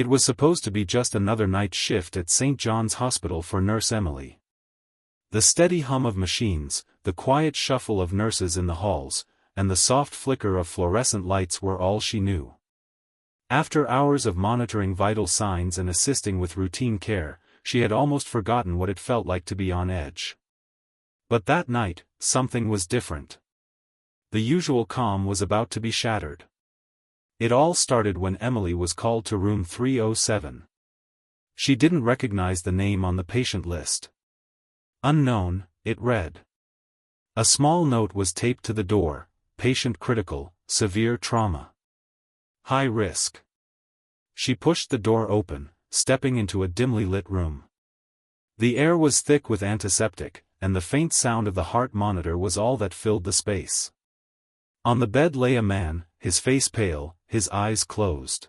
It was supposed to be just another night shift at St. John's Hospital for Nurse Emily. The steady hum of machines, the quiet shuffle of nurses in the halls, and the soft flicker of fluorescent lights were all she knew. After hours of monitoring vital signs and assisting with routine care, she had almost forgotten what it felt like to be on edge. But that night, something was different. The usual calm was about to be shattered. It all started when Emily was called to room 307. She didn't recognize the name on the patient list. Unknown, it read. A small note was taped to the door: patient critical, severe trauma. High risk. She pushed the door open, stepping into a dimly lit room. The air was thick with antiseptic, and the faint sound of the heart monitor was all that filled the space. On the bed lay a man, his face pale, his eyes closed.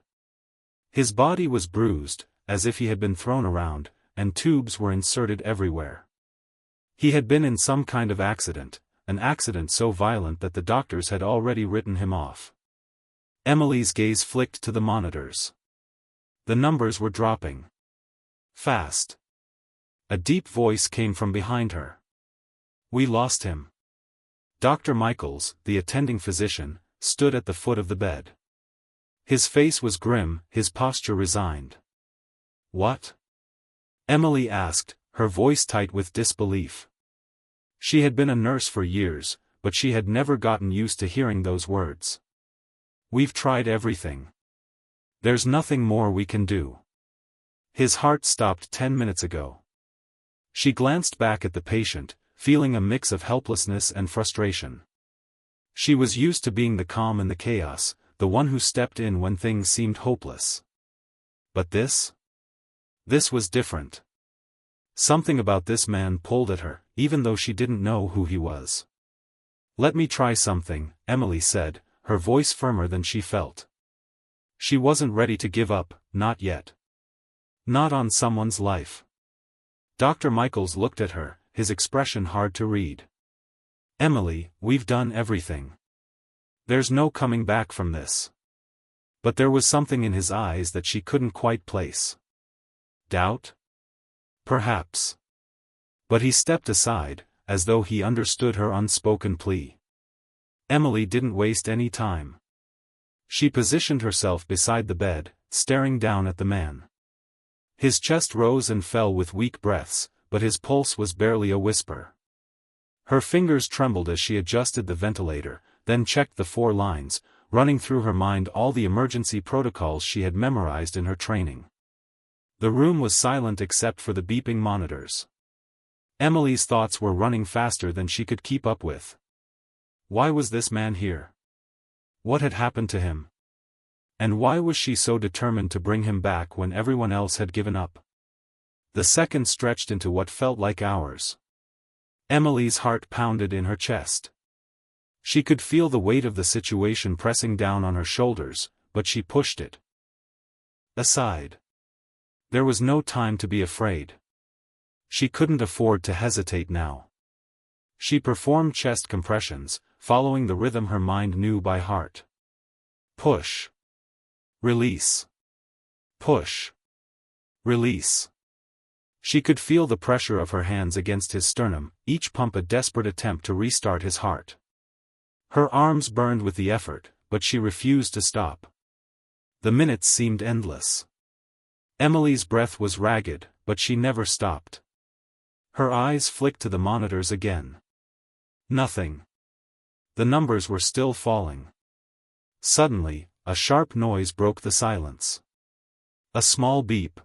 His body was bruised, as if he had been thrown around, and tubes were inserted everywhere. He had been in some kind of accident, an accident so violent that the doctors had already written him off. Emily's gaze flicked to the monitors. The numbers were dropping. Fast. A deep voice came from behind her. "We lost him." Dr. Michaels, the attending physician, stood at the foot of the bed. His face was grim, his posture resigned. "What?" Emily asked, her voice tight with disbelief. She had been a nurse for years, but she had never gotten used to hearing those words. "We've tried everything. There's nothing more we can do. His heart stopped 10 minutes ago." She glanced back at the patient, feeling a mix of helplessness and frustration. She was used to being the calm in the chaos, the one who stepped in when things seemed hopeless. But this? This was different. Something about this man pulled at her, even though she didn't know who he was. "Let me try something," Emily said, her voice firmer than she felt. She wasn't ready to give up, not yet. Not on someone's life. Dr. Michaels looked at her, his expression hard to read. "Emily, we've done everything. There's no coming back from this." But there was something in his eyes that she couldn't quite place. Doubt? Perhaps. But he stepped aside, as though he understood her unspoken plea. Emily didn't waste any time. She positioned herself beside the bed, staring down at the man. His chest rose and fell with weak breaths, but his pulse was barely a whisper. Her fingers trembled as she adjusted the ventilator, then checked the 4 lines, running through her mind all the emergency protocols she had memorized in her training. The room was silent except for the beeping monitors. Emily's thoughts were running faster than she could keep up with. Why was this man here? What had happened to him? And why was she so determined to bring him back when everyone else had given up? The seconds stretched into what felt like hours. Emily's heart pounded in her chest. She could feel the weight of the situation pressing down on her shoulders, but she pushed it aside. There was no time to be afraid. She couldn't afford to hesitate now. She performed chest compressions, following the rhythm her mind knew by heart. Push. Release. Push. Release. She could feel the pressure of her hands against his sternum, each pump a desperate attempt to restart his heart. Her arms burned with the effort, but she refused to stop. The minutes seemed endless. Emily's breath was ragged, but she never stopped. Her eyes flicked to the monitors again. Nothing. The numbers were still falling. Suddenly, a sharp noise broke the silence. A small beep.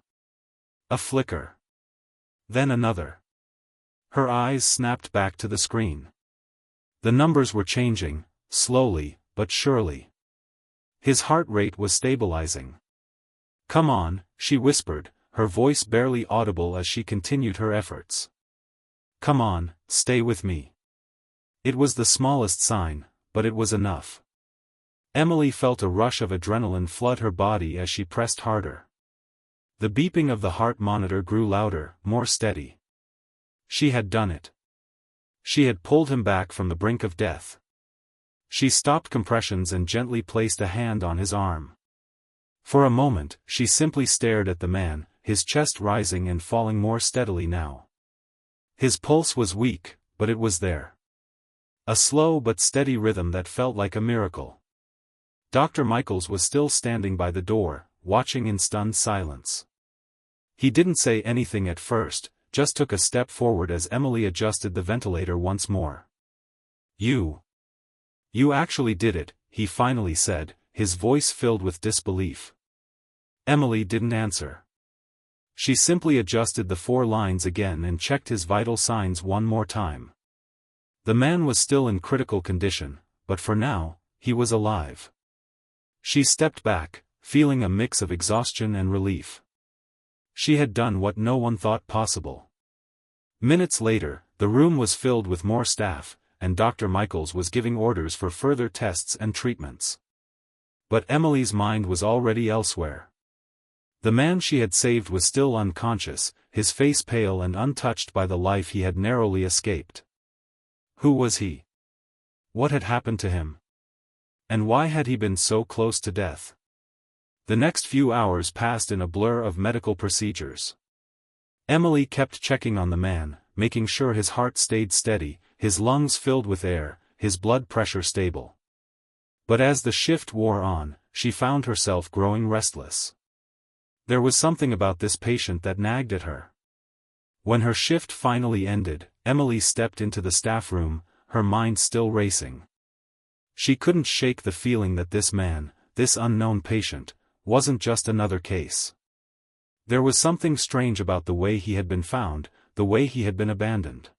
A flicker. Then another. Her eyes snapped back to the screen. The numbers were changing, slowly, but surely. His heart rate was stabilizing. "Come on," she whispered, her voice barely audible as she continued her efforts. "Come on, stay with me." It was the smallest sign, but it was enough. Emily felt a rush of adrenaline flood her body as she pressed harder. The beeping of the heart monitor grew louder, more steady. She had done it. She had pulled him back from the brink of death. She stopped compressions and gently placed a hand on his arm. For a moment, she simply stared at the man, his chest rising and falling more steadily now. His pulse was weak, but it was there. A slow but steady rhythm that felt like a miracle. Dr. Michaels was still standing by the door, watching in stunned silence. He didn't say anything at first, just took a step forward as Emily adjusted the ventilator once more. You actually did it, he finally said, his voice filled with disbelief. Emily didn't answer. She simply adjusted the 4 lines again and checked his vital signs one more time. The man was still in critical condition, but for now, he was alive. She stepped back, feeling a mix of exhaustion and relief. She had done what no one thought possible. Minutes later, the room was filled with more staff, and Dr. Michaels was giving orders for further tests and treatments. But Emily's mind was already elsewhere. The man she had saved was still unconscious, his face pale and untouched by the life he had narrowly escaped. Who was he? What had happened to him? And why had he been so close to death? The next few hours passed in a blur of medical procedures. Emily kept checking on the man, making sure his heart stayed steady, his lungs filled with air, his blood pressure stable. But as the shift wore on, she found herself growing restless. There was something about this patient that nagged at her. When her shift finally ended, Emily stepped into the staff room, her mind still racing. She couldn't shake the feeling that this man, this unknown patient, wasn't just another case. There was something strange about the way he had been found, the way he had been abandoned.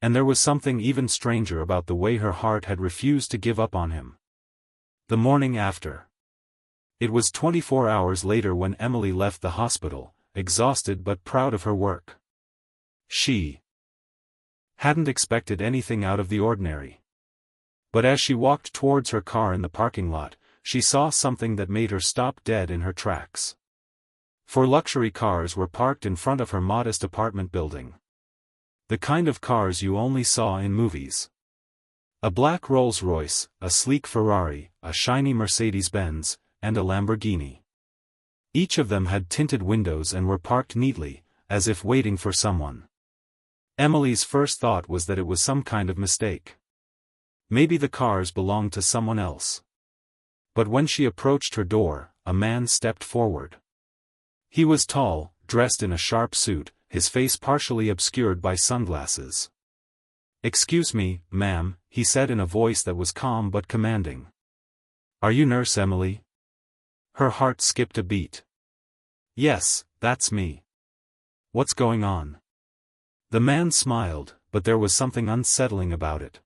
And there was something even stranger about the way her heart had refused to give up on him. The morning after. It was 24 hours later when Emily left the hospital, exhausted but proud of her work. She hadn't expected anything out of the ordinary. But as she walked towards her car in the parking lot, she saw something that made her stop dead in her tracks. 4 luxury cars were parked in front of her modest apartment building. The kind of cars you only saw in movies. A black Rolls-Royce, a sleek Ferrari, a shiny Mercedes-Benz, and a Lamborghini. Each of them had tinted windows and were parked neatly, as if waiting for someone. Emily's first thought was that it was some kind of mistake. Maybe the cars belonged to someone else. But when she approached her door, a man stepped forward. He was tall, dressed in a sharp suit, his face partially obscured by sunglasses. "Excuse me, ma'am," he said in a voice that was calm but commanding. "Are you Nurse Emily?" Her heart skipped a beat. "Yes, that's me. What's going on?" The man smiled, but there was something unsettling about it.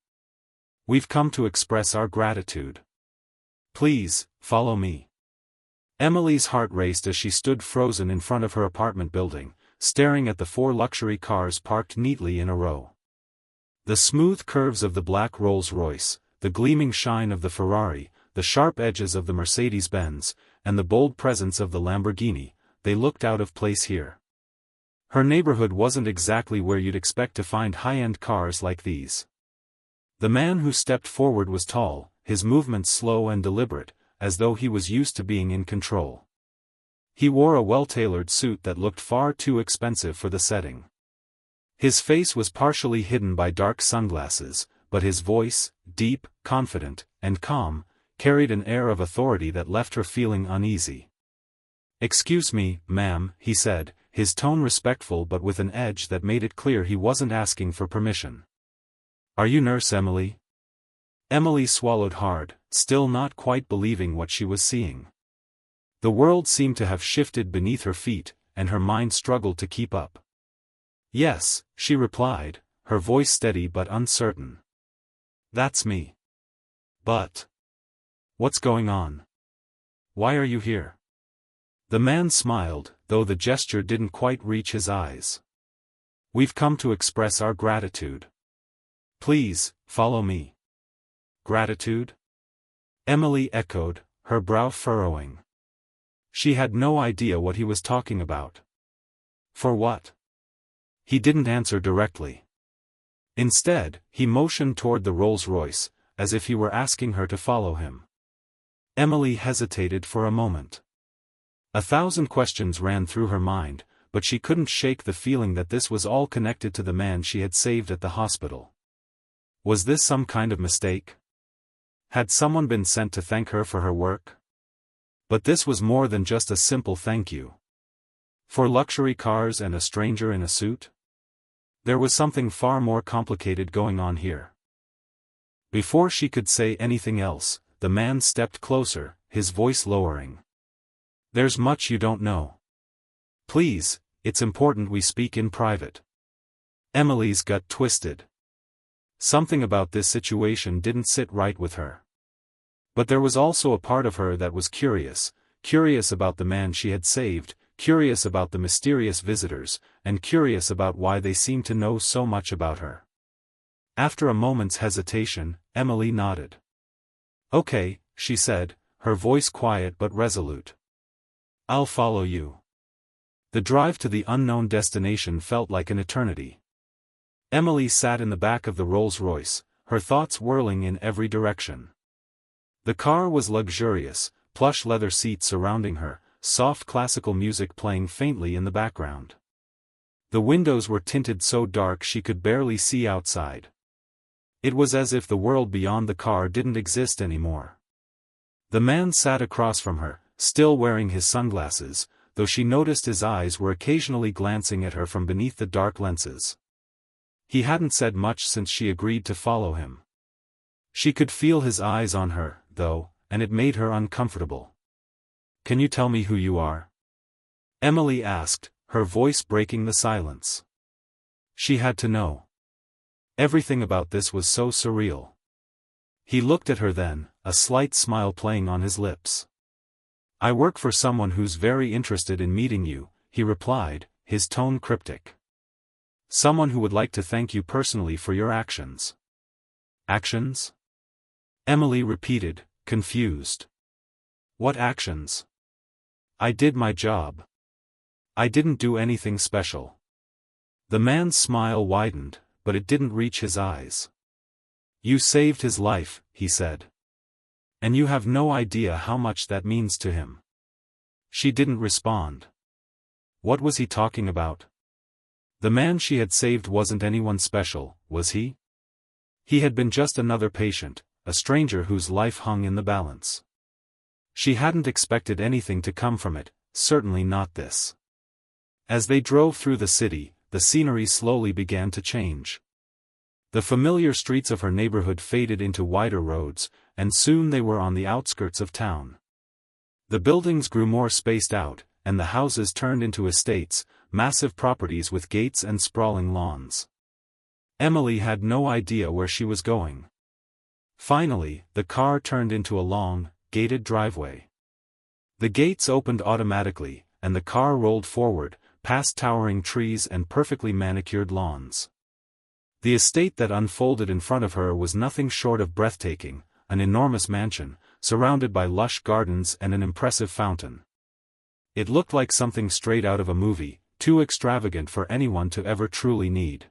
"We've come to express our gratitude. Please, follow me." Emily's heart raced as she stood frozen in front of her apartment building, staring at the 4 luxury cars parked neatly in a row. The smooth curves of the black Rolls-Royce, the gleaming shine of the Ferrari, the sharp edges of the Mercedes-Benz, and the bold presence of the Lamborghini, they looked out of place here. Her neighborhood wasn't exactly where you'd expect to find high-end cars like these. The man who stepped forward was tall, his movements slow and deliberate, as though he was used to being in control. He wore a well-tailored suit that looked far too expensive for the setting. His face was partially hidden by dark sunglasses, but his voice, deep, confident, and calm, carried an air of authority that left her feeling uneasy. "Excuse me, ma'am," he said, his tone respectful but with an edge that made it clear he wasn't asking for permission. "Are you Nurse Emily?" Emily swallowed hard, still not quite believing what she was seeing. The world seemed to have shifted beneath her feet, and her mind struggled to keep up. "Yes," she replied, her voice steady but uncertain. "That's me. But what's going on? Why are you here?" The man smiled, though the gesture didn't quite reach his eyes. "We've come to express our gratitude. Please, follow me." "Gratitude?" Emily echoed, her brow furrowing. She had no idea what he was talking about. For what? He didn't answer directly. Instead, he motioned toward the Rolls-Royce, as if he were asking her to follow him. Emily hesitated for a moment. 1,000 questions ran through her mind, but she couldn't shake the feeling that this was all connected to the man she had saved at the hospital. Was this some kind of mistake? Had someone been sent to thank her for her work? But this was more than just a simple thank you. For luxury cars and a stranger in a suit? There was something far more complicated going on here. Before she could say anything else, the man stepped closer, his voice lowering. There's much you don't know. Please, it's important we speak in private. Emily's gut twisted. Something about this situation didn't sit right with her. But there was also a part of her that was curious about the man she had saved, curious about the mysterious visitors, and curious about why they seemed to know so much about her. After a moment's hesitation, Emily nodded. Okay, she said, her voice quiet but resolute. I'll follow you. The drive to the unknown destination felt like an eternity. Emily sat in the back of the Rolls-Royce, her thoughts whirling in every direction. The car was luxurious, plush leather seats surrounding her, soft classical music playing faintly in the background. The windows were tinted so dark she could barely see outside. It was as if the world beyond the car didn't exist anymore. The man sat across from her, still wearing his sunglasses, though she noticed his eyes were occasionally glancing at her from beneath the dark lenses. He hadn't said much since she agreed to follow him. She could feel his eyes on her, though, and it made her uncomfortable. Can you tell me who you are? Emily asked, her voice breaking the silence. She had to know. Everything about this was so surreal. He looked at her then, a slight smile playing on his lips. I work for someone who's very interested in meeting you, he replied, his tone cryptic. Someone who would like to thank you personally for your actions. Actions? Emily repeated, confused. What actions? I did my job. I didn't do anything special. The man's smile widened, but it didn't reach his eyes. You saved his life, he said. And you have no idea how much that means to him. She didn't respond. What was he talking about? The man she had saved wasn't anyone special, was he? He had been just another patient, a stranger whose life hung in the balance. She hadn't expected anything to come from it, certainly not this. As they drove through the city, the scenery slowly began to change. The familiar streets of her neighborhood faded into wider roads, and soon they were on the outskirts of town. The buildings grew more spaced out, and the houses turned into estates, massive properties with gates and sprawling lawns. Emily had no idea where she was going. Finally, the car turned into a long, gated driveway. The gates opened automatically, and the car rolled forward, past towering trees and perfectly manicured lawns. The estate that unfolded in front of her was nothing short of breathtaking, an enormous mansion, surrounded by lush gardens and an impressive fountain. It looked like something straight out of a movie, too extravagant for anyone to ever truly need.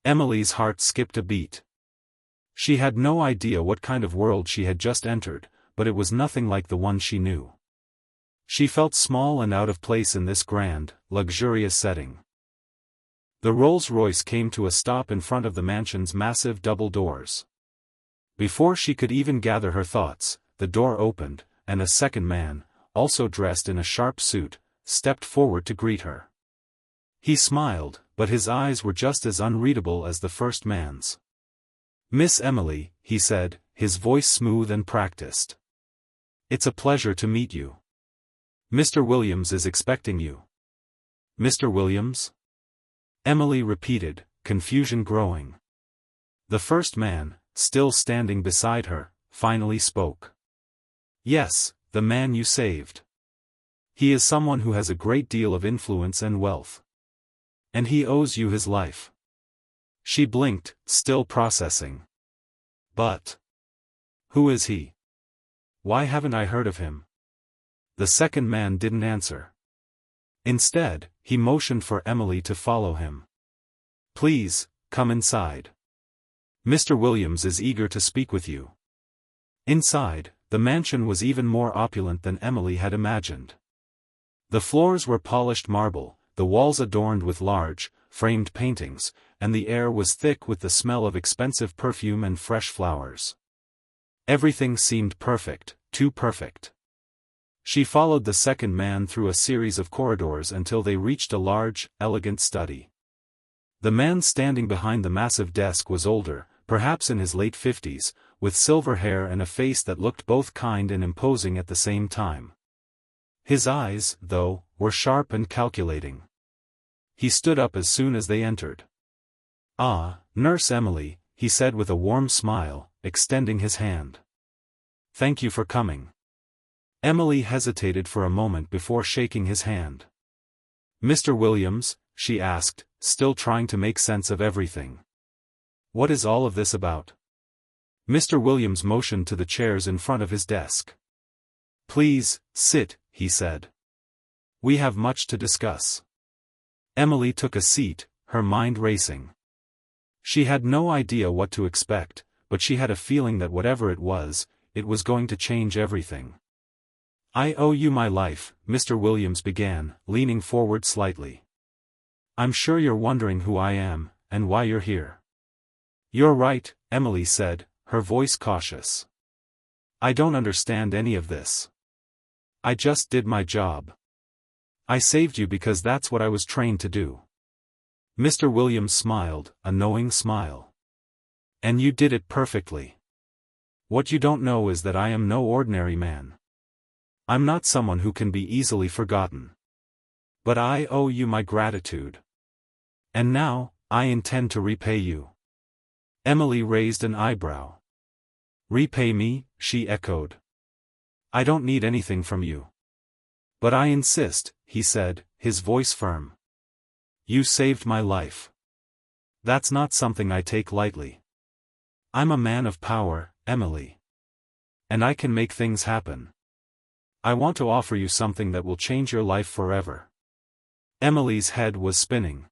Emily's heart skipped a beat. She had no idea what kind of world she had just entered, but it was nothing like the one she knew. She felt small and out of place in this grand, luxurious setting. The Rolls-Royce came to a stop in front of the mansion's massive double doors. Before she could even gather her thoughts, the door opened, and a second man, also dressed in a sharp suit, stepped forward to greet her. He smiled, but his eyes were just as unreadable as the first man's. Miss Emily, he said, his voice smooth and practiced. It's a pleasure to meet you. Mr. Williams is expecting you. Mr. Williams? Emily repeated, confusion growing. The first man, still standing beside her, finally spoke. Yes, the man you saved. He is someone who has a great deal of influence and wealth. And he owes you his life. She blinked, still processing. But who is he? Why haven't I heard of him? The second man didn't answer. Instead, he motioned for Emily to follow him. Please, come inside. Mr. Williams is eager to speak with you. Inside, the mansion was even more opulent than Emily had imagined. The floors were polished marble, the walls adorned with large, framed paintings, and the air was thick with the smell of expensive perfume and fresh flowers. Everything seemed perfect, too perfect. She followed the second man through a series of corridors until they reached a large, elegant study. The man standing behind the massive desk was older, perhaps in his late 50s, with silver hair and a face that looked both kind and imposing at the same time. His eyes, though, were sharp and calculating. He stood up as soon as they entered. "Ah, Nurse Emily," he said with a warm smile, extending his hand. "Thank you for coming." Emily hesitated for a moment before shaking his hand. "Mr. Williams?" she asked, still trying to make sense of everything. "What is all of this about?" Mr. Williams motioned to the chairs in front of his desk. "Please, sit," he said. "We have much to discuss." Emily took a seat, her mind racing. She had no idea what to expect, but she had a feeling that whatever it was going to change everything. "I owe you my life," Mr. Williams began, leaning forward slightly. "I'm sure you're wondering who I am, and why you're here." "You're right," Emily said, her voice cautious. "I don't understand any of this. I just did my job. I saved you because that's what I was trained to do." Mr. Williams smiled, a knowing smile. "And you did it perfectly. What you don't know is that I am no ordinary man. I'm not someone who can be easily forgotten. But I owe you my gratitude. And now, I intend to repay you." Emily raised an eyebrow. "Repay me?" she echoed. "I don't need anything from you." "But I insist," he said, his voice firm. "You saved my life. That's not something I take lightly. I'm a man of power, Emily. And I can make things happen. I want to offer you something that will change your life forever." Emily's head was spinning.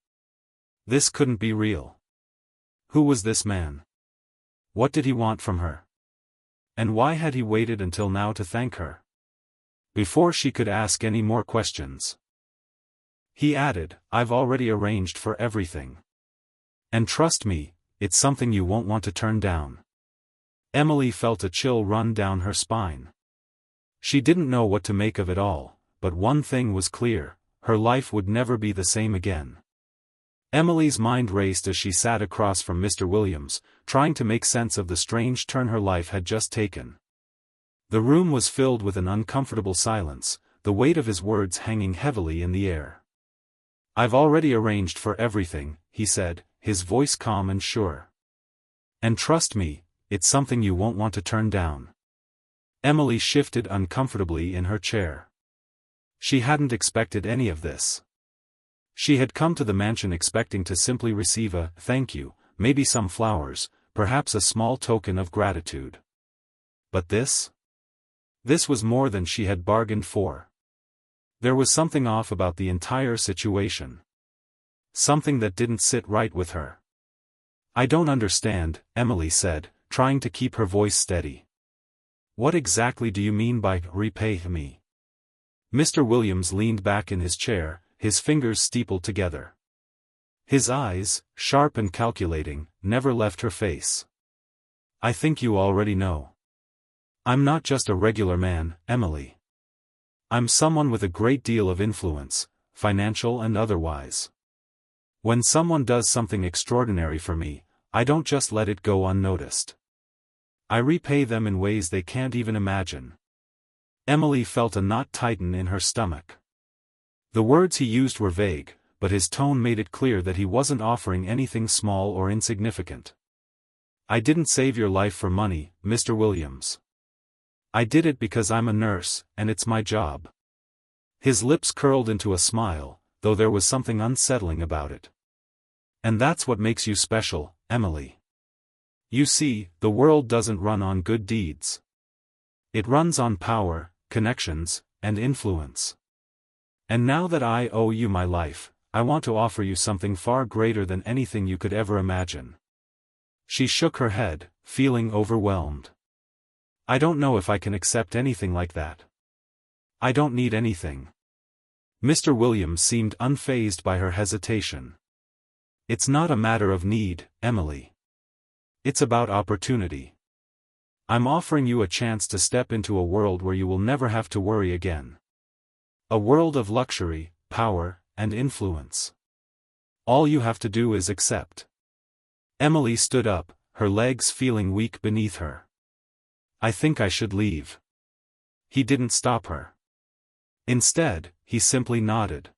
This couldn't be real. Who was this man? What did he want from her? And why had he waited until now to thank her? Before she could ask any more questions, he added, "I've already arranged for everything. And trust me, it's something you won't want to turn down." Emily felt a chill run down her spine. She didn't know what to make of it all, but one thing was clear: her life would never be the same again. Emily's mind raced as she sat across from Mr. Williams, trying to make sense of the strange turn her life had just taken. The room was filled with an uncomfortable silence, the weight of his words hanging heavily in the air. "I've already arranged for everything," he said, his voice calm and sure. "And trust me, it's something you won't want to turn down." Emily shifted uncomfortably in her chair. She hadn't expected any of this. She had come to the mansion expecting to simply receive a "thank you," maybe some flowers, perhaps a small token of gratitude. But this? This was more than she had bargained for. There was something off about the entire situation. Something that didn't sit right with her. "I don't understand," Emily said, trying to keep her voice steady. "What exactly do you mean by repay me?" Mr. Williams leaned back in his chair, his fingers steepled together. His eyes, sharp and calculating, never left her face. "I think you already know. I'm not just a regular man, Emily. I'm someone with a great deal of influence, financial and otherwise. When someone does something extraordinary for me, I don't just let it go unnoticed. I repay them in ways they can't even imagine." Emily felt a knot tighten in her stomach. The words he used were vague, but his tone made it clear that he wasn't offering anything small or insignificant. "I didn't save your life for money, Mr. Williams. I did it because I'm a nurse, and it's my job." His lips curled into a smile, though there was something unsettling about it. "And that's what makes you special, Emily. You see, the world doesn't run on good deeds. It runs on power, connections, and influence. And now that I owe you my life, I want to offer you something far greater than anything you could ever imagine." She shook her head, feeling overwhelmed. "I don't know if I can accept anything like that. I don't need anything. Mr. Williams seemed unfazed by her hesitation. It's not a matter of need, Emily. It's about opportunity. I'm offering you a chance to step into a world where you will never have to worry again. A world of luxury, power, and influence. All you have to do is accept. Emily stood up, her legs feeling weak beneath her. I think I should leave. He didn't stop her. Instead, he simply nodded.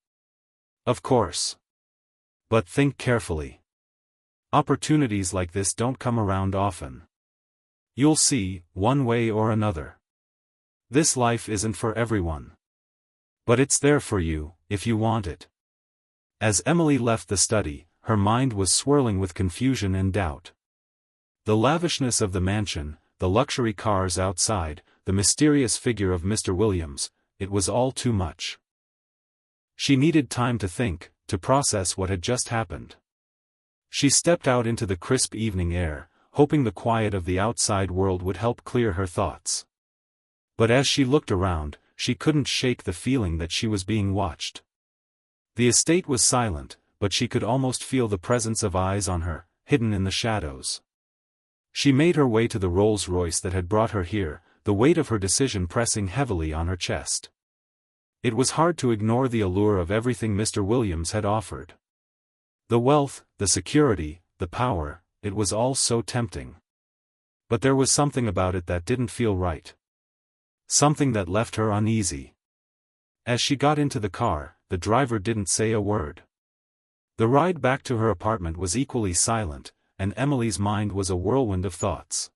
Of course. But think carefully. Opportunities like this don't come around often. You'll see, one way or another. This life isn't for everyone. But it's there for you, if you want it. As Emily left the study, her mind was swirling with confusion and doubt. The lavishness of the mansion, the luxury cars outside, the mysterious figure of Mr. Williams, it was all too much. She needed time to think, to process what had just happened. She stepped out into the crisp evening air, hoping the quiet of the outside world would help clear her thoughts. But as she looked around, she couldn't shake the feeling that she was being watched. The estate was silent, but she could almost feel the presence of eyes on her, hidden in the shadows. She made her way to the Rolls-Royce that had brought her here, the weight of her decision pressing heavily on her chest. It was hard to ignore the allure of everything Mr. Williams had offered. The wealth, the security, the power, it was all so tempting. But there was something about it that didn't feel right. Something that left her uneasy. As she got into the car, the driver didn't say a word. The ride back to her apartment was equally silent, and Emily's mind was a whirlwind of thoughts.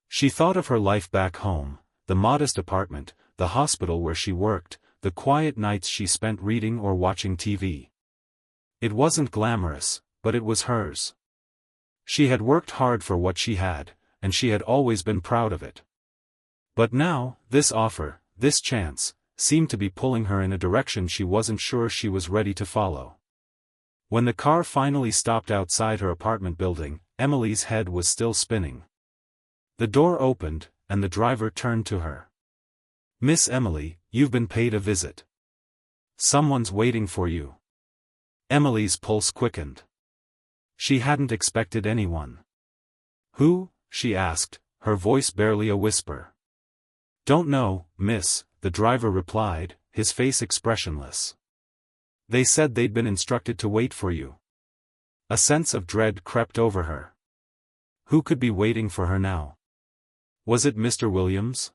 She thought of her life back home, the modest apartment, the hospital where she worked, the quiet nights she spent reading or watching TV. It wasn't glamorous, but it was hers. She had worked hard for what she had, and she had always been proud of it. But now, this offer, this chance, seemed to be pulling her in a direction she wasn't sure she was ready to follow. When the car finally stopped outside her apartment building, Emily's head was still spinning. The door opened, and the driver turned to her. Miss Emily, you've been paid a visit. Someone's waiting for you. Emily's pulse quickened. She hadn't expected anyone. Who? She asked, her voice barely a whisper. Don't know, miss, the driver replied, his face expressionless. They said they'd been instructed to wait for you. A sense of dread crept over her. Who could be waiting for her now? Was it Mr. Williams?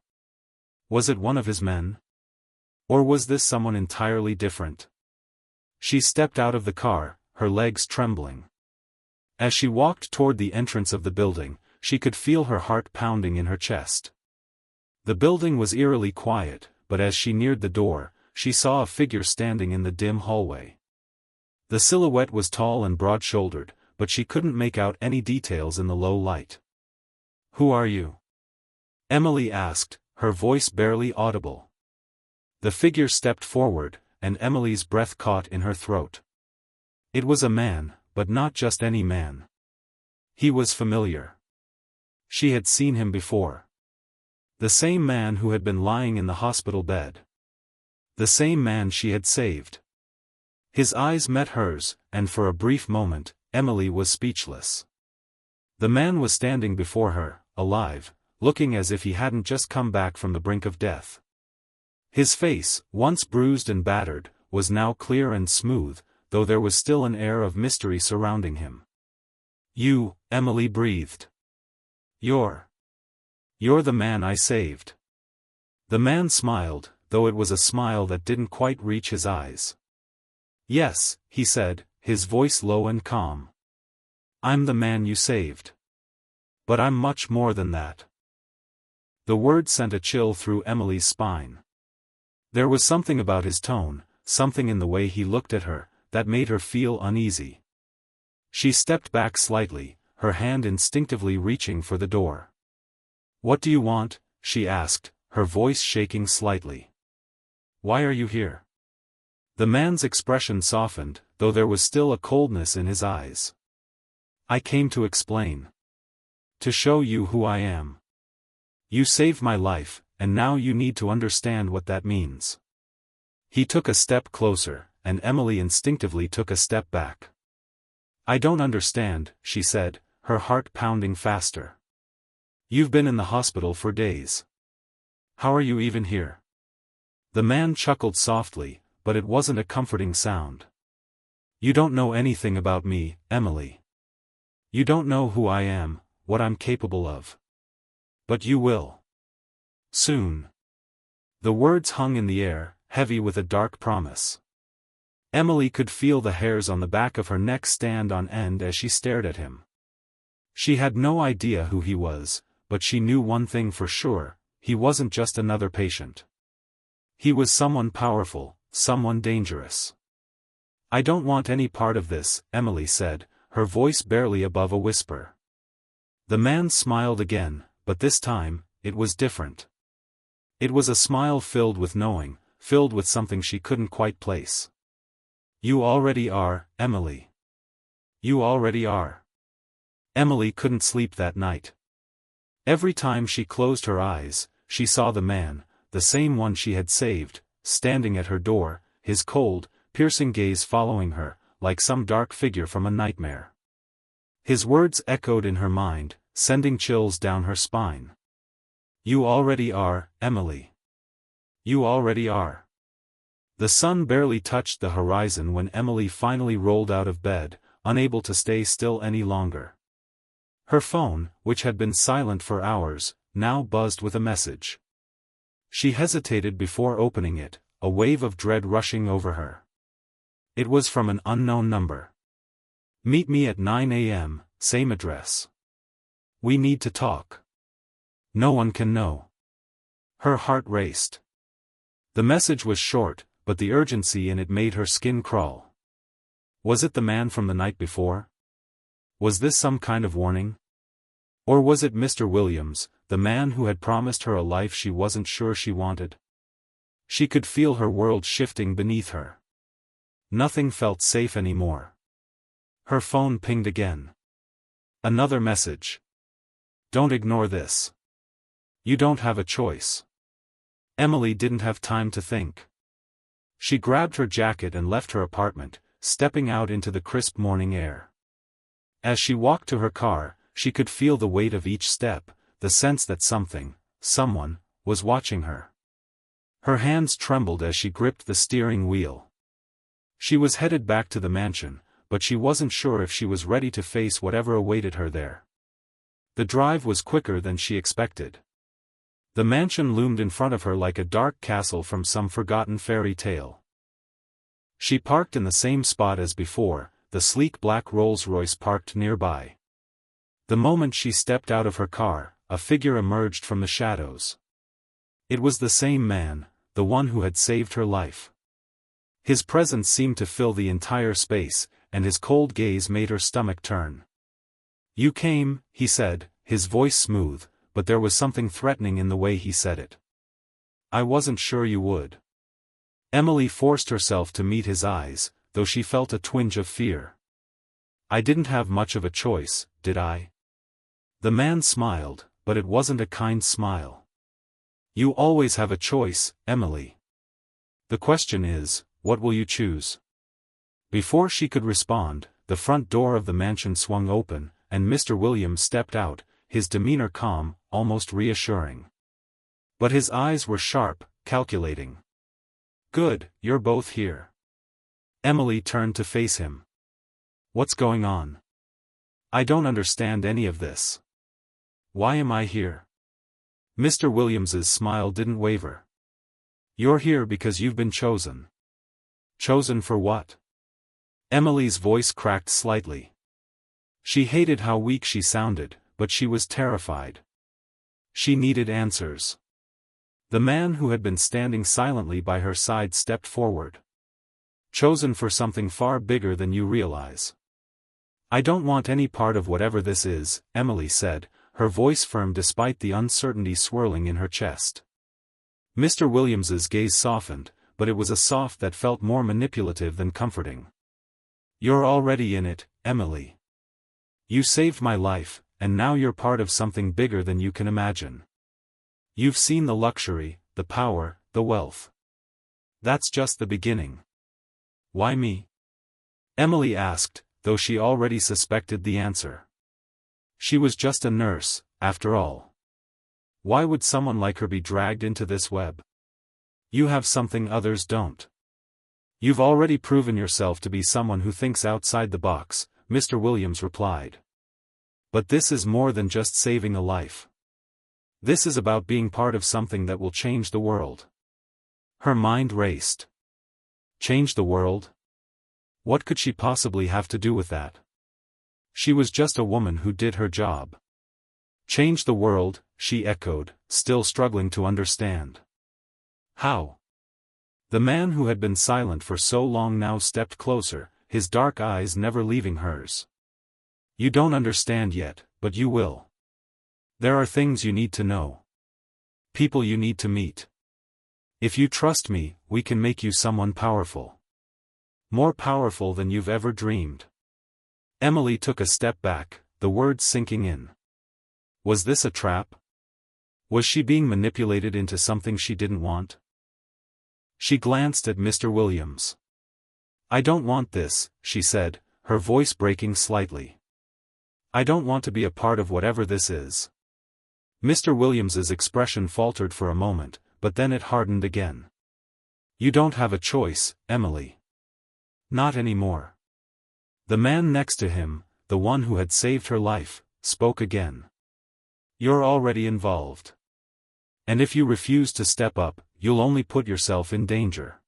Was it one of his men? Or was this someone entirely different? She stepped out of the car, her legs trembling. As she walked toward the entrance of the building, she could feel her heart pounding in her chest. The building was eerily quiet, but as she neared the door, she saw a figure standing in the dim hallway. The silhouette was tall and broad-shouldered, but she couldn't make out any details in the low light. Who are you? Emily asked, her voice barely audible. The figure stepped forward, and Emily's breath caught in her throat. It was a man, but not just any man. He was familiar. She had seen him before. The same man who had been lying in the hospital bed. The same man she had saved. His eyes met hers, and for a brief moment, Emily was speechless. The man was standing before her, alive, looking as if he hadn't just come back from the brink of death. His face, once bruised and battered, was now clear and smooth, though there was still an air of mystery surrounding him. You, Emily breathed. You're the man I saved. The man smiled, though it was a smile that didn't quite reach his eyes. Yes, he said, his voice low and calm. I'm the man you saved. But I'm much more than that. The word sent a chill through Emily's spine. There was something about his tone, something in the way he looked at her, that made her feel uneasy. She stepped back slightly, her hand instinctively reaching for the door. What do you want? She asked, her voice shaking slightly. Why are you here? The man's expression softened, though there was still a coldness in his eyes. I came to explain. To show you who I am. You saved my life, and now you need to understand what that means. He took a step closer, and Emily instinctively took a step back. "I don't understand," she said, her heart pounding faster. "You've been in the hospital for days. How are you even here?" The man chuckled softly, but it wasn't a comforting sound. "You don't know anything about me, Emily. You don't know who I am, what I'm capable of. But you will. Soon." The words hung in the air, heavy with a dark promise. Emily could feel the hairs on the back of her neck stand on end as she stared at him. She had no idea who he was, but she knew one thing for sure: he wasn't just another patient. He was someone powerful, someone dangerous. "I don't want any part of this," Emily said, her voice barely above a whisper. The man smiled again, but this time, it was different. It was a smile filled with knowing, filled with something she couldn't quite place. "You already are, Emily. You already are." Emily couldn't sleep that night. Every time she closed her eyes, she saw the man, the same one she had saved, standing at her door, his cold, piercing gaze following her, like some dark figure from a nightmare. His words echoed in her mind, sending chills down her spine. "You already are, Emily. You already are." The sun barely touched the horizon when Emily finally rolled out of bed, unable to stay still any longer. Her phone, which had been silent for hours, now buzzed with a message. She hesitated before opening it, a wave of dread rushing over her. It was from an unknown number. "Meet me at 9 a.m., same address. We need to talk. No one can know." Her heart raced. The message was short, but the urgency in it made her skin crawl. Was it the man from the night before? Was this some kind of warning? Or was it Mr. Williams, the man who had promised her a life she wasn't sure she wanted? She could feel her world shifting beneath her. Nothing felt safe anymore. Her phone pinged again. Another message. "Don't ignore this. You don't have a choice." Emily didn't have time to think. She grabbed her jacket and left her apartment, stepping out into the crisp morning air. As she walked to her car, she could feel the weight of each step, the sense that something, someone, was watching her. Her hands trembled as she gripped the steering wheel. She was headed back to the mansion, but she wasn't sure if she was ready to face whatever awaited her there. The drive was quicker than she expected. The mansion loomed in front of her like a dark castle from some forgotten fairy tale. She parked in the same spot as before, the sleek black Rolls-Royce parked nearby. The moment she stepped out of her car, a figure emerged from the shadows. It was the same man, the one who had saved her life. His presence seemed to fill the entire space, and his cold gaze made her stomach turn. "You came," he said, his voice smooth, but there was something threatening in the way he said it. "I wasn't sure you would." Emily forced herself to meet his eyes, though she felt a twinge of fear. "I didn't have much of a choice, did I?" The man smiled, but it wasn't a kind smile. "You always have a choice, Emily. The question is, what will you choose?" Before she could respond, the front door of the mansion swung open, and Mr. Williams stepped out, his demeanor calm, almost reassuring. But his eyes were sharp, calculating. "Good, you're both here." Emily turned to face him. "What's going on? I don't understand any of this. Why am I here?" Mr. Williams's smile didn't waver. "You're here because you've been chosen." "Chosen for what?" Emily's voice cracked slightly. She hated how weak she sounded, but she was terrified. She needed answers. The man who had been standing silently by her side stepped forward. "Chosen for something far bigger than you realize." "I don't want any part of whatever this is," Emily said, her voice firm despite the uncertainty swirling in her chest. Mr. Williams's gaze softened, but it was a soft that felt more manipulative than comforting. "You're already in it, Emily. You saved my life, and now you're part of something bigger than you can imagine. You've seen the luxury, the power, the wealth. That's just the beginning. Why me? Emily asked, though she already suspected the answer. She was just a nurse, after all. Why would someone like her be dragged into this web? You have something others don't. You've already proven yourself to be someone who thinks outside the box, Mr. Williams replied. But this is more than just saving a life. This is about being part of something that will change the world. Her mind raced. Change the world? What could she possibly have to do with that? She was just a woman who did her job. Change the world, she echoed, still struggling to understand. How? The man who had been silent for so long now stepped closer, his dark eyes never leaving hers. You don't understand yet, but you will. There are things you need to know. People you need to meet. If you trust me, we can make you someone powerful. More powerful than you've ever dreamed. Emily took a step back, the words sinking in. Was this a trap? Was she being manipulated into something she didn't want? She glanced at Mr. Williams. I don't want this, she said, her voice breaking slightly. I don't want to be a part of whatever this is. Mr. Williams's expression faltered for a moment, but then it hardened again. You don't have a choice, Emily. Not anymore. The man next to him, the one who had saved her life, spoke again. You're already involved. And if you refuse to step up, you'll only put yourself in danger.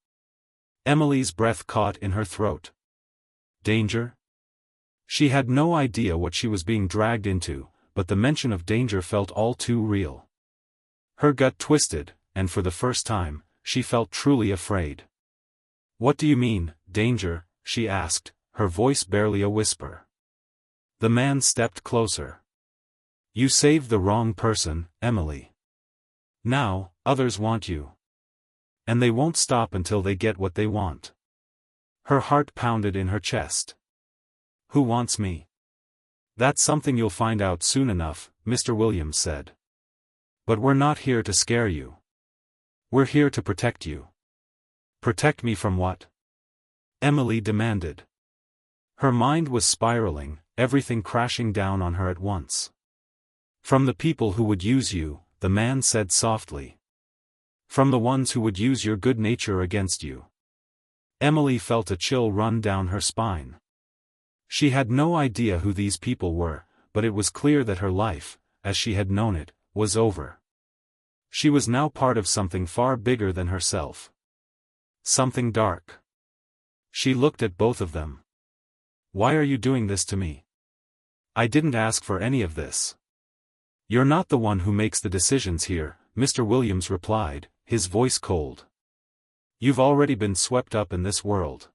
Emily's breath caught in her throat. Danger? She had no idea what she was being dragged into, but the mention of danger felt all too real. Her gut twisted, and for the first time, she felt truly afraid. What do you mean, danger? She asked, her voice barely a whisper. The man stepped closer. You saved the wrong person, Emily. Now, others want you. And they won't stop until they get what they want. Her heart pounded in her chest. Who wants me? That's something you'll find out soon enough, Mr. Williams said. But we're not here to scare you. We're here to protect you. Protect me from what? Emily demanded. Her mind was spiraling, everything crashing down on her at once. From the people who would use you, the man said softly. From the ones who would use your good nature against you. Emily felt a chill run down her spine. She had no idea who these people were, but it was clear that her life, as she had known it, was over. She was now part of something far bigger than herself. Something dark. She looked at both of them. Why are you doing this to me? I didn't ask for any of this. You're not the one who makes the decisions here, Mr. Williams replied, his voice cold. You've already been swept up in this world.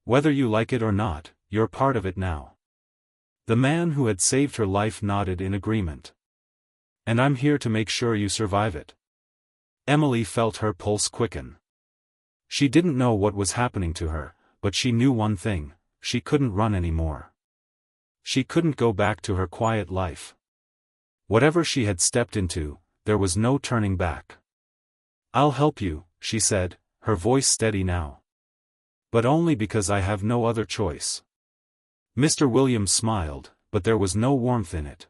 Whether you like it or not, you're part of it now. The man who had saved her life nodded in agreement. And I'm here to make sure you survive it. Emily felt her pulse quicken. She didn't know what was happening to her, but she knew one thing, she couldn't run anymore. She couldn't go back to her quiet life. Whatever she had stepped into, there was no turning back. I'll help you, she said, her voice steady now. But only because I have no other choice. Mr. Williams smiled, but there was no warmth in it.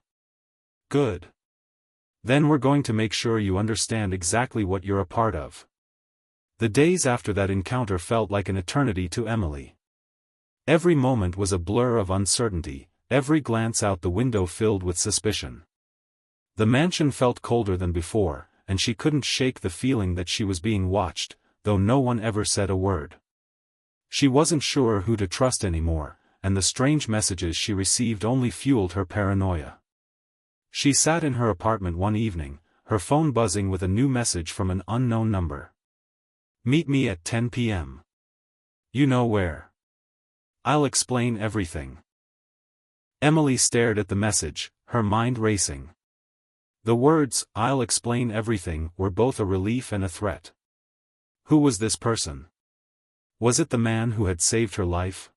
Good. Then we're going to make sure you understand exactly what you're a part of. The days after that encounter felt like an eternity to Emily. Every moment was a blur of uncertainty, every glance out the window filled with suspicion. The mansion felt colder than before, and she couldn't shake the feeling that she was being watched, though no one ever said a word. She wasn't sure who to trust anymore, and the strange messages she received only fueled her paranoia. She sat in her apartment one evening, her phone buzzing with a new message from an unknown number. Meet me at 10 p.m. You know where. I'll explain everything. Emily stared at the message, her mind racing. The words, "I'll explain everything," were both a relief and a threat. Who was this person? Was it the man who had saved her life?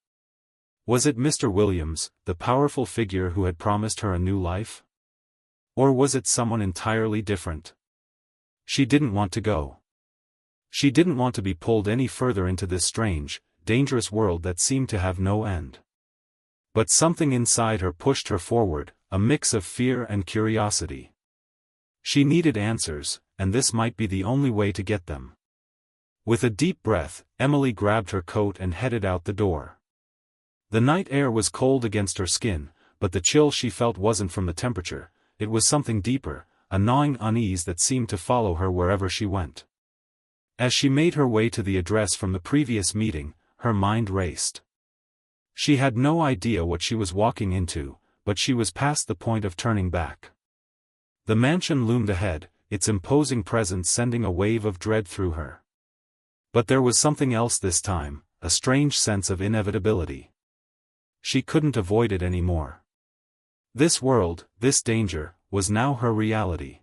Was it Mr. Williams, the powerful figure who had promised her a new life? Or was it someone entirely different? She didn't want to go. She didn't want to be pulled any further into this strange, dangerous world that seemed to have no end. But something inside her pushed her forward, a mix of fear and curiosity. She needed answers, and this might be the only way to get them. With a deep breath, Emily grabbed her coat and headed out the door. The night air was cold against her skin, but the chill she felt wasn't from the temperature, it was something deeper, a gnawing unease that seemed to follow her wherever she went. As she made her way to the address from the previous meeting, her mind raced. She had no idea what she was walking into, but she was past the point of turning back. The mansion loomed ahead, its imposing presence sending a wave of dread through her. But there was something else this time, a strange sense of inevitability. She couldn't avoid it anymore. This world, this danger, was now her reality.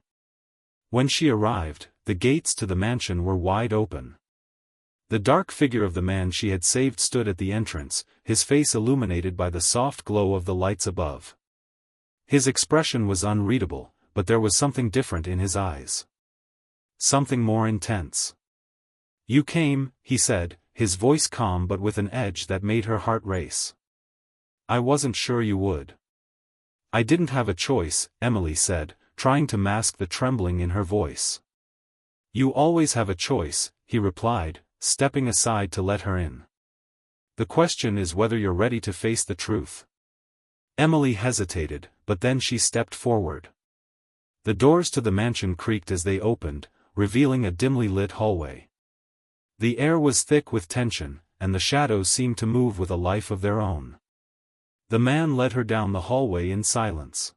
When she arrived, the gates to the mansion were wide open. The dark figure of the man she had saved stood at the entrance, his face illuminated by the soft glow of the lights above. His expression was unreadable, but there was something different in his eyes. Something more intense. "You came," he said, his voice calm but with an edge that made her heart race. "I wasn't sure you would." "I didn't have a choice," Emily said, trying to mask the trembling in her voice. "You always have a choice," he replied, stepping aside to let her in. "The question is whether you're ready to face the truth." Emily hesitated, but then she stepped forward. The doors to the mansion creaked as they opened, revealing a dimly lit hallway. The air was thick with tension, and the shadows seemed to move with a life of their own. The man led her down the hallway in silence.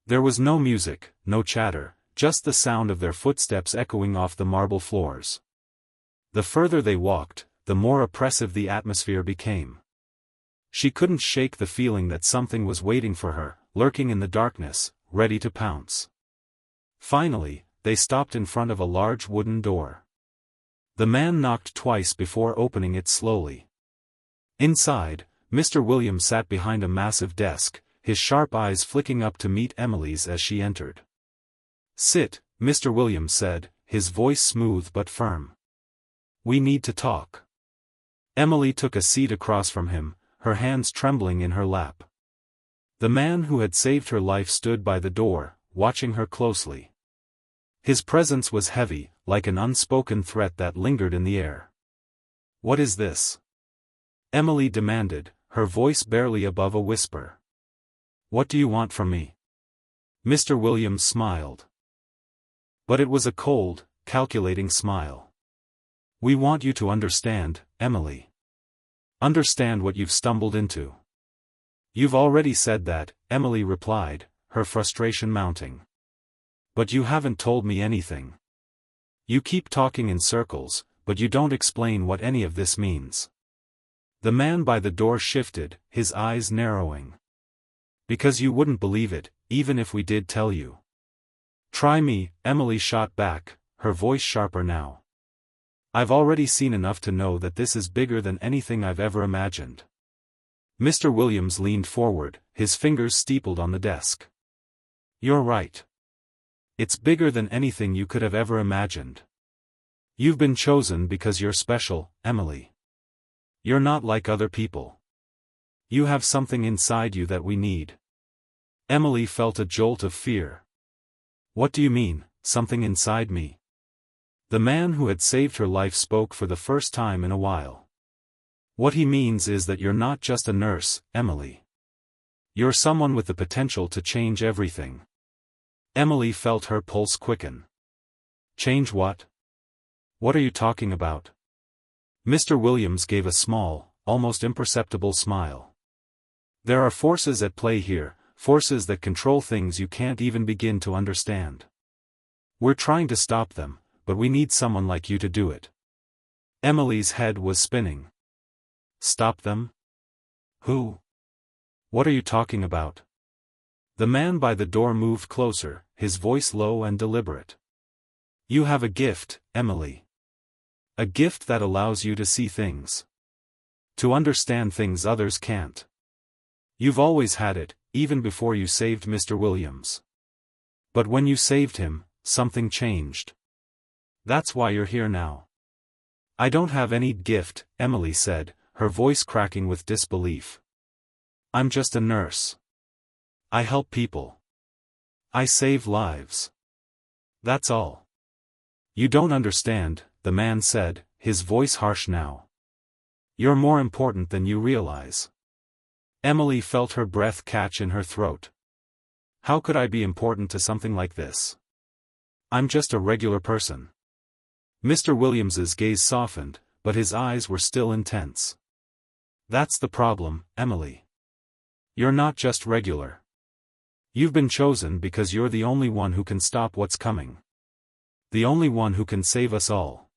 There was no music, no chatter, just the sound of their footsteps echoing off the marble floors. The further they walked, the more oppressive the atmosphere became. She couldn't shake the feeling that something was waiting for her, lurking in the darkness, ready to pounce. Finally, they stopped in front of a large wooden door. The man knocked twice before opening it slowly. Inside, Mr. Williams sat behind a massive desk, his sharp eyes flicking up to meet Emily's as she entered. "Sit," Mr. Williams said, his voice smooth but firm. "We need to talk." Emily took a seat across from him, her hands trembling in her lap. The man who had saved her life stood by the door, watching her closely. His presence was heavy, like an unspoken threat that lingered in the air. "What is this?" Emily demanded, her voice barely above a whisper. "What do you want from me?" Mr. Williams smiled. But it was a cold, calculating smile. "We want you to understand, Emily. Understand what you've stumbled into." "You've already said that," Emily replied, her frustration mounting. "But you haven't told me anything. You keep talking in circles, but you don't explain what any of this means." The man by the door shifted, his eyes narrowing. "Because you wouldn't believe it, even if we did tell you." "Try me," Emily shot back, her voice sharper now. "I've already seen enough to know that this is bigger than anything I've ever imagined." Mr. Williams leaned forward, his fingers steepled on the desk. "You're right. It's bigger than anything you could have ever imagined. You've been chosen because you're special, Emily. You're not like other people. You have something inside you that we need." Emily felt a jolt of fear. "What do you mean, something inside me?" The man who had saved her life spoke for the first time in a while. "What he means is that you're not just a nurse, Emily. You're someone with the potential to change everything." Emily felt her pulse quicken. "Change what? What are you talking about?" Mr. Williams gave a small, almost imperceptible smile. "There are forces at play here, forces that control things you can't even begin to understand. We're trying to stop them, but we need someone like you to do it." Emily's head was spinning. "Stop them? Who? What are you talking about?" The man by the door moved closer, his voice low and deliberate. "You have a gift, Emily. A gift that allows you to see things. To understand things others can't. You've always had it, even before you saved Mr. Williams. But when you saved him, something changed. That's why you're here now." I don't have any gift, Emily said, her voice cracking with disbelief. I'm just a nurse. I help people. I save lives. That's all. You don't understand, the man said, his voice harsh now. You're more important than you realize. Emily felt her breath catch in her throat. How could I be important to something like this? I'm just a regular person. Mr. Williams's gaze softened, but his eyes were still intense. That's the problem, Emily. You're not just regular. You've been chosen because you're the only one who can stop what's coming. The only one who can save us all.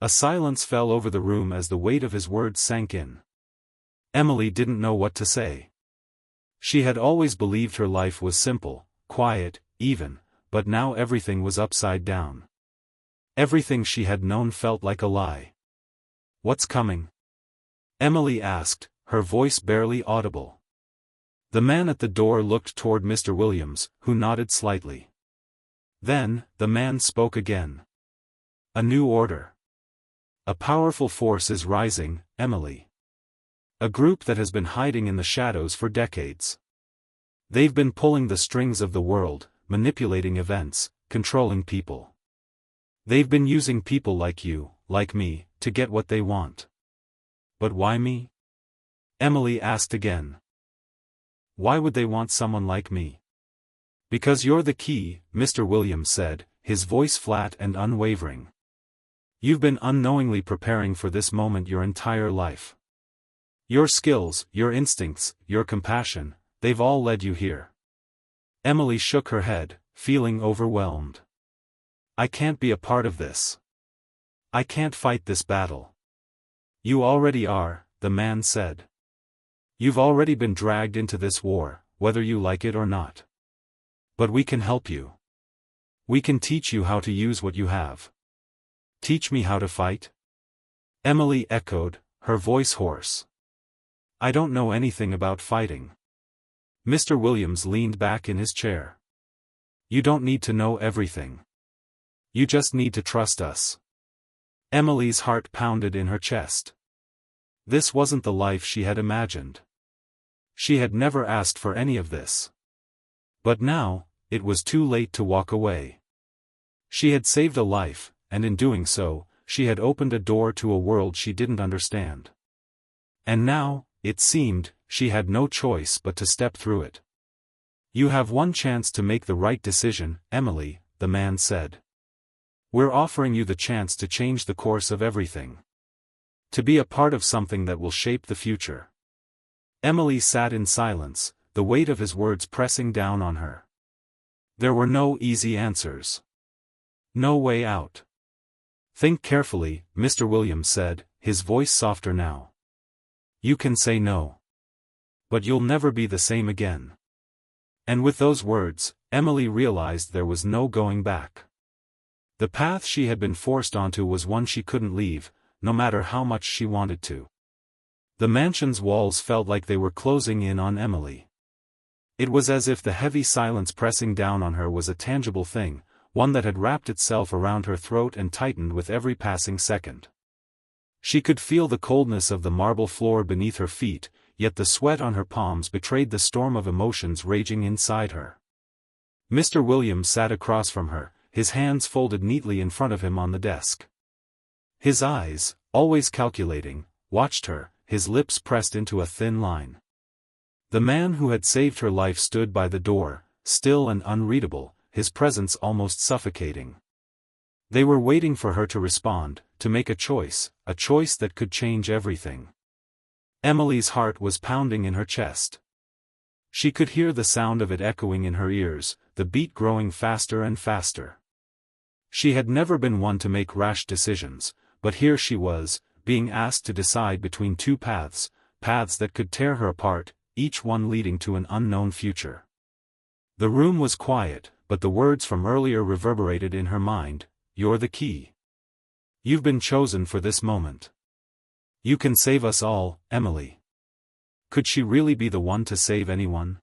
A silence fell over the room as the weight of his words sank in. Emily didn't know what to say. She had always believed her life was simple, quiet, even, but now everything was upside down. Everything she had known felt like a lie. What's coming? Emily asked, her voice barely audible. The man at the door looked toward Mr. Williams, who nodded slightly. Then, the man spoke again. A new order. A powerful force is rising, Emily. A group that has been hiding in the shadows for decades. They've been pulling the strings of the world, manipulating events, controlling people. They've been using people like you, like me, to get what they want. But why me? Emily asked again. Why would they want someone like me? Because you're the key, Mr. Williams said, his voice flat and unwavering. You've been unknowingly preparing for this moment your entire life. Your skills, your instincts, your compassion, they've all led you here. Emily shook her head, feeling overwhelmed. I can't be a part of this. I can't fight this battle. You already are, the man said. You've already been dragged into this war, whether you like it or not. But we can help you. We can teach you how to use what you have. Teach me how to fight? Emily echoed, her voice hoarse. I don't know anything about fighting. Mr. Williams leaned back in his chair. You don't need to know everything. You just need to trust us. Emily's heart pounded in her chest. This wasn't the life she had imagined. She had never asked for any of this. But now, it was too late to walk away. She had saved a life, and in doing so, she had opened a door to a world she didn't understand. And now, it seemed, she had no choice but to step through it. You have one chance to make the right decision, Emily, the man said. We're offering you the chance to change the course of everything. To be a part of something that will shape the future. Emily sat in silence, the weight of his words pressing down on her. There were no easy answers. No way out. Think carefully, Mr. Williams said, his voice softer now. You can say no. But you'll never be the same again. And with those words, Emily realized there was no going back. The path she had been forced onto was one she couldn't leave, no matter how much she wanted to. The mansion's walls felt like they were closing in on Emily. It was as if the heavy silence pressing down on her was a tangible thing, one that had wrapped itself around her throat and tightened with every passing second. She could feel the coldness of the marble floor beneath her feet, yet the sweat on her palms betrayed the storm of emotions raging inside her. Mr. Williams sat across from her, his hands folded neatly in front of him on the desk. His eyes, always calculating, watched her, his lips pressed into a thin line. The man who had saved her life stood by the door, still and unreadable, his presence almost suffocating. They were waiting for her to respond, to make a choice that could change everything. Emily's heart was pounding in her chest. She could hear the sound of it echoing in her ears, the beat growing faster and faster. She had never been one to make rash decisions, but here she was, being asked to decide between two paths that could tear her apart, each one leading to an unknown future. The room was quiet, but the words from earlier reverberated in her mind, "You're the key. You've been chosen for this moment. You can save us all, Emily." Could she really be the one to save anyone?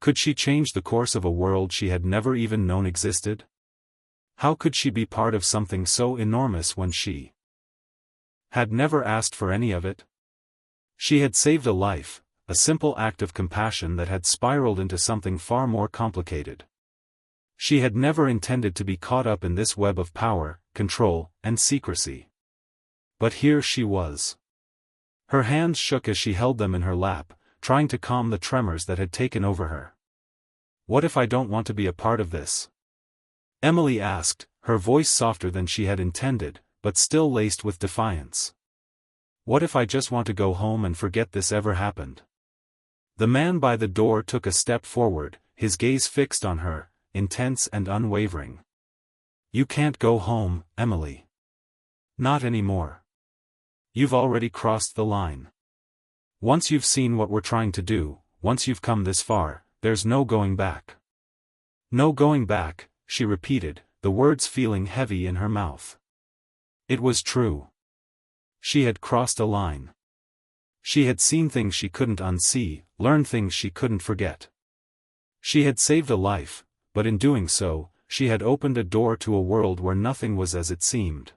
Could she change the course of a world she had never even known existed? How could she be part of something so enormous when she Had never asked for any of it. She had saved a life, a simple act of compassion that had spiraled into something far more complicated. She had never intended to be caught up in this web of power, control, and secrecy. But here she was. Her hands shook as she held them in her lap, trying to calm the tremors that had taken over her. "What if I don't want to be a part of this?" Emily asked, her voice softer than she had intended, but still laced with defiance. "What if I just want to go home and forget this ever happened?" The man by the door took a step forward, his gaze fixed on her, intense and unwavering. "You can't go home, Emily. Not anymore. You've already crossed the line. Once you've seen what we're trying to do, once you've come this far, there's no going back." "No going back," she repeated, the words feeling heavy in her mouth. It was true. She had crossed a line. She had seen things she couldn't unsee, learned things she couldn't forget. She had saved a life, but in doing so, she had opened a door to a world where nothing was as it seemed.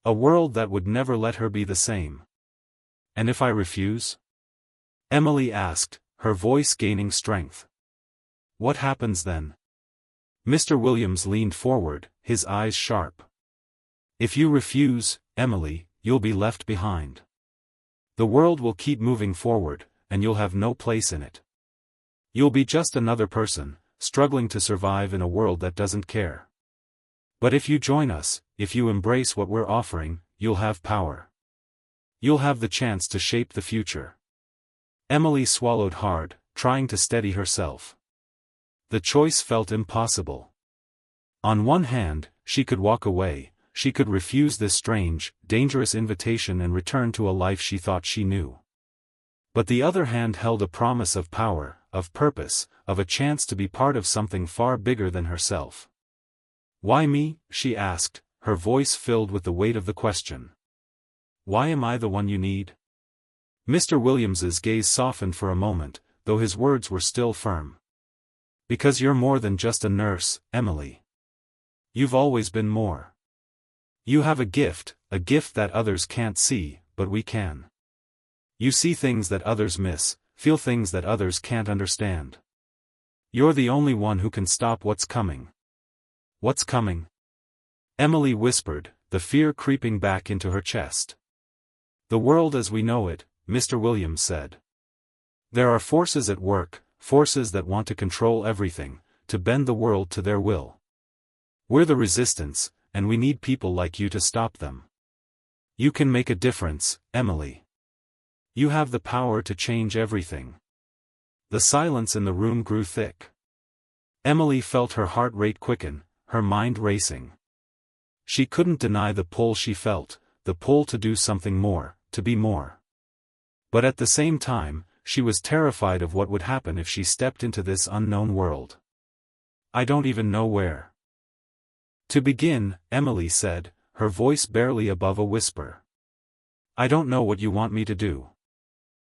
A world that would never let her be the same. "And if I refuse?" Emily asked, her voice gaining strength. "What happens then?" Mr. Williams leaned forward, his eyes sharp. "If you refuse, Emily, you'll be left behind. The world will keep moving forward, and you'll have no place in it. You'll be just another person, struggling to survive in a world that doesn't care. But if you join us, if you embrace what we're offering, you'll have power. You'll have the chance to shape the future." Emily swallowed hard, trying to steady herself. The choice felt impossible. On one hand, she could walk away, she could refuse this strange, dangerous invitation and return to a life she thought she knew. But the other hand held a promise of power, of purpose, of a chance to be part of something far bigger than herself. "Why me?" she asked, her voice filled with the weight of the question. "Why am I the one you need?" Mr. Williams's gaze softened for a moment, though his words were still firm. "Because you're more than just a nurse, Emily. You've always been more. You have a gift that others can't see, but we can. You see things that others miss, feel things that others can't understand. You're the only one who can stop what's coming." "What's coming?" Emily whispered, the fear creeping back into her chest. "The world as we know it," Mr. Williams said. "There are forces at work, forces that want to control everything, to bend the world to their will. We're the resistance, and we need people like you to stop them. You can make a difference, Emily. You have the power to change everything." The silence in the room grew thick. Emily felt her heart rate quicken, her mind racing. She couldn't deny the pull she felt, the pull to do something more, to be more. But at the same time, she was terrified of what would happen if she stepped into this unknown world. "I don't even know where to begin," Emily said, her voice barely above a whisper. "I don't know what you want me to do."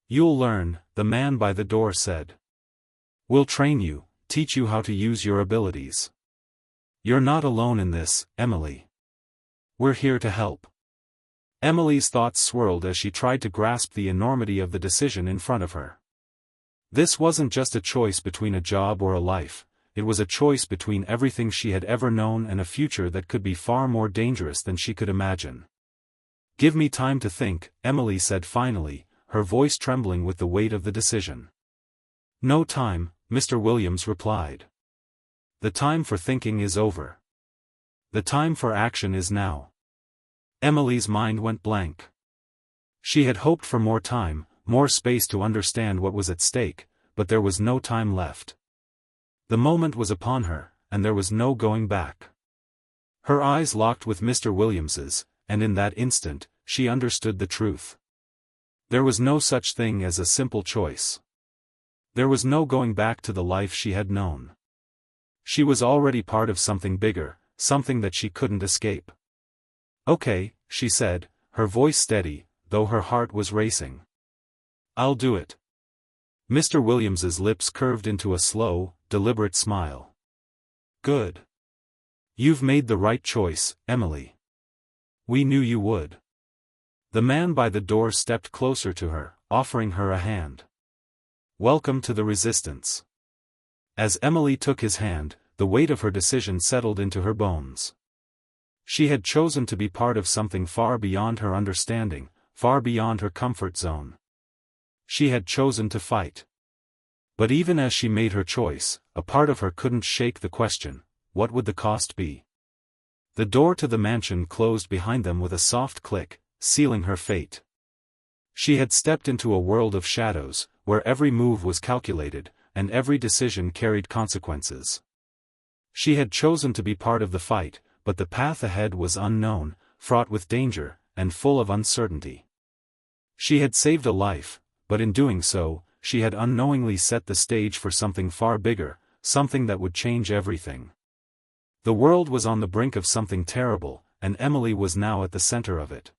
"You'll learn," the man by the door said. "We'll train you, teach you how to use your abilities. You're not alone in this, Emily. We're here to help." Emily's thoughts swirled as she tried to grasp the enormity of the decision in front of her. This wasn't just a choice between a job or a life, it was a choice between everything she had ever known and a future that could be far more dangerous than she could imagine. "Give me time to think," Emily said finally, her voice trembling with the weight of the decision. "No time," Mr. Williams replied. "The time for thinking is over. The time for action is now." Emily's mind went blank. She had hoped for more time, more space to understand what was at stake, but there was no time left. The moment was upon her, and there was no going back. Her eyes locked with Mr. Williams's, and in that instant, she understood the truth. There was no such thing as a simple choice. There was no going back to the life she had known. She was already part of something bigger, something that she couldn't escape. "Okay," she said, her voice steady, though her heart was racing. "I'll do it." Mr. Williams's lips curved into a slow, deliberate smile. "Good. You've made the right choice, Emily. We knew you would." The man by the door stepped closer to her, offering her a hand. "Welcome to the resistance." As Emily took his hand, the weight of her decision settled into her bones. She had chosen to be part of something far beyond her understanding, far beyond her comfort zone. She had chosen to fight. But even as she made her choice, a part of her couldn't shake the question, what would the cost be? The door to the mansion closed behind them with a soft click, sealing her fate. She had stepped into a world of shadows, where every move was calculated, and every decision carried consequences. She had chosen to be part of the fight, but the path ahead was unknown, fraught with danger, and full of uncertainty. She had saved a life, but in doing so, she had unknowingly set the stage for something far bigger, something that would change everything. The world was on the brink of something terrible, and Emily was now at the center of it.